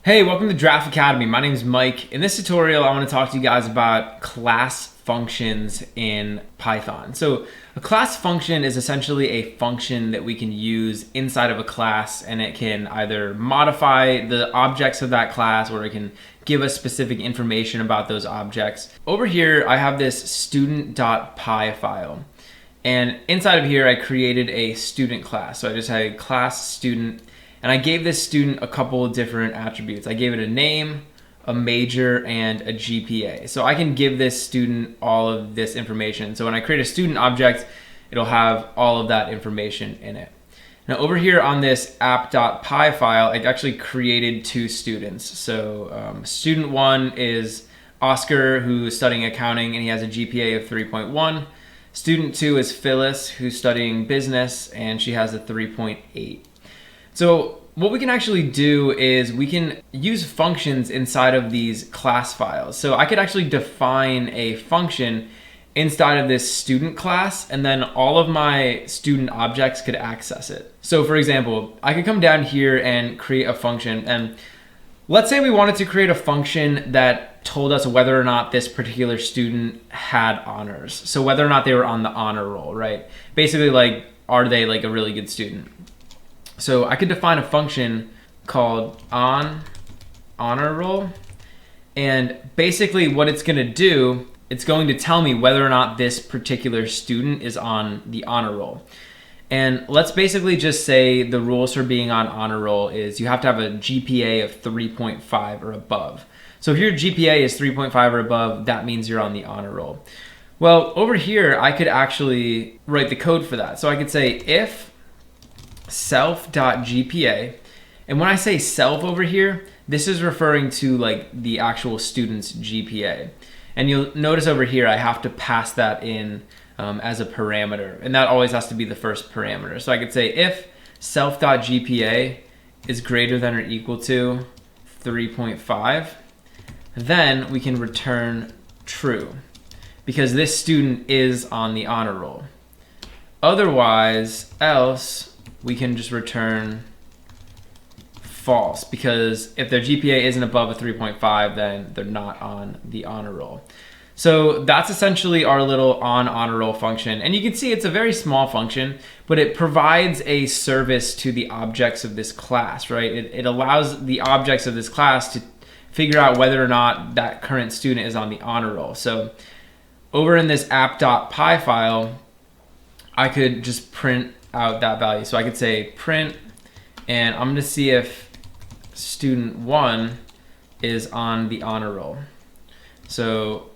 Hey, welcome to Draft Academy. My name is Mike. In this tutorial, I want to talk to you guys about class functions in Python. So a class function is essentially a function that we can use inside of a class, and it can either modify the objects of that class or it can give us specific information about those objects. Over here, I have this student.py file. And inside of here, I created a student class. So I just had a class student. And I gave this student a couple of different attributes. I gave it a name, a major, and a GPA. So I can give this student all of this information. So when I create a student object, it'll have all of that information in it. Now over here on this app.py file, I actually created two students. So student one is Oscar, who's studying accounting, and he has a GPA of 3.1. Student two is Phyllis, who's studying business, and she has a 3.8. So what we can actually do is we can use functions inside of these class files. So I could actually define a function inside of this student class, and then all of my student objects could access it. So for example, I could come down here and create a function, and let's say we wanted to create a function that told us whether or not this particular student had honors. So whether or not they were on the honor roll, right? Basically, like, are they like a really good student? So I could define a function called onHonor, and basically what it's going to do, it's going to tell me whether or not this particular student is on the honor roll. And let's basically just say the rules for being on honor roll is you have to have a GPA of 3.5 or above. So if your GPA is 3.5 or above, that means you're on the honor roll. Well, over here, I could actually write the code for that. So I could say if self.gpa, and when I say self over here, this is referring to like the actual student's GPA. And you'll notice over here I have to pass that in as a parameter, and that always has to be the first parameter. So I could say if self.gpa is greater than or equal to 3.5, then we can return true because this student is on the honor roll. Otherwise, else we can just return false, because if their GPA isn't above a 3.5, then they're not on the honor roll. So that's essentially our little onHonor function. And you can see it's a very small function, but it provides a service to the objects of this class, right? It allows the objects of this class to figure out whether or not that current student is on the honor roll. So over in this app.py file, I could just print out that value. So I could say print, and I'm going to see if student one is on the honor roll. So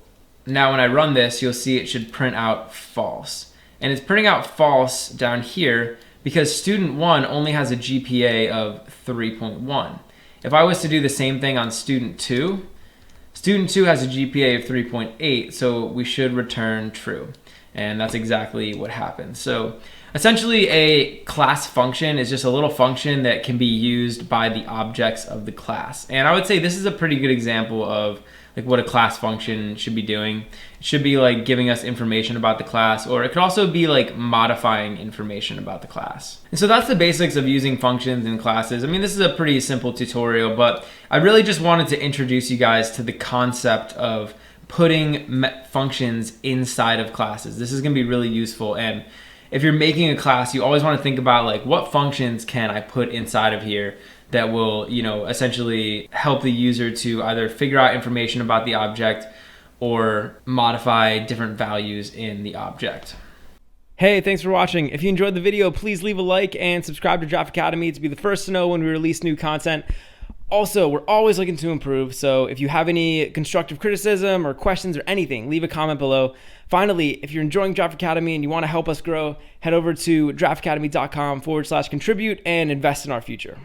now when I run this, you'll see it should print out false. And it's printing out false down here because student one only has a GPA of 3.1. If I was to do the same thing on student two has a GPA of 3.8, so we should return true. And that's exactly what happens. So essentially a class function is just a little function that can be used by the objects of the class. And I would say this is a pretty good example of like what a class function should be doing. It should be like giving us information about the class, or it could also be like modifying information about the class. And so that's the basics of using functions in classes. I mean, this is a pretty simple tutorial, but I really just wanted to introduce you guys to the concept of putting functions inside of classes. This is going to be really useful, and if you're making a class, you always want to think about like what functions can I put inside of here that will, you know, essentially help the user to either figure out information about the object or modify different values in the object. Hey, thanks for watching. If you enjoyed the video, please leave a like and subscribe to Draft Academy to be the first to know when we release new content. Also, we're always looking to improve, so if you have any constructive criticism or questions or anything, leave a comment below. Finally, if you're enjoying Draft Academy and you want to help us grow, head over to draftacademy.com/contribute and invest in our future.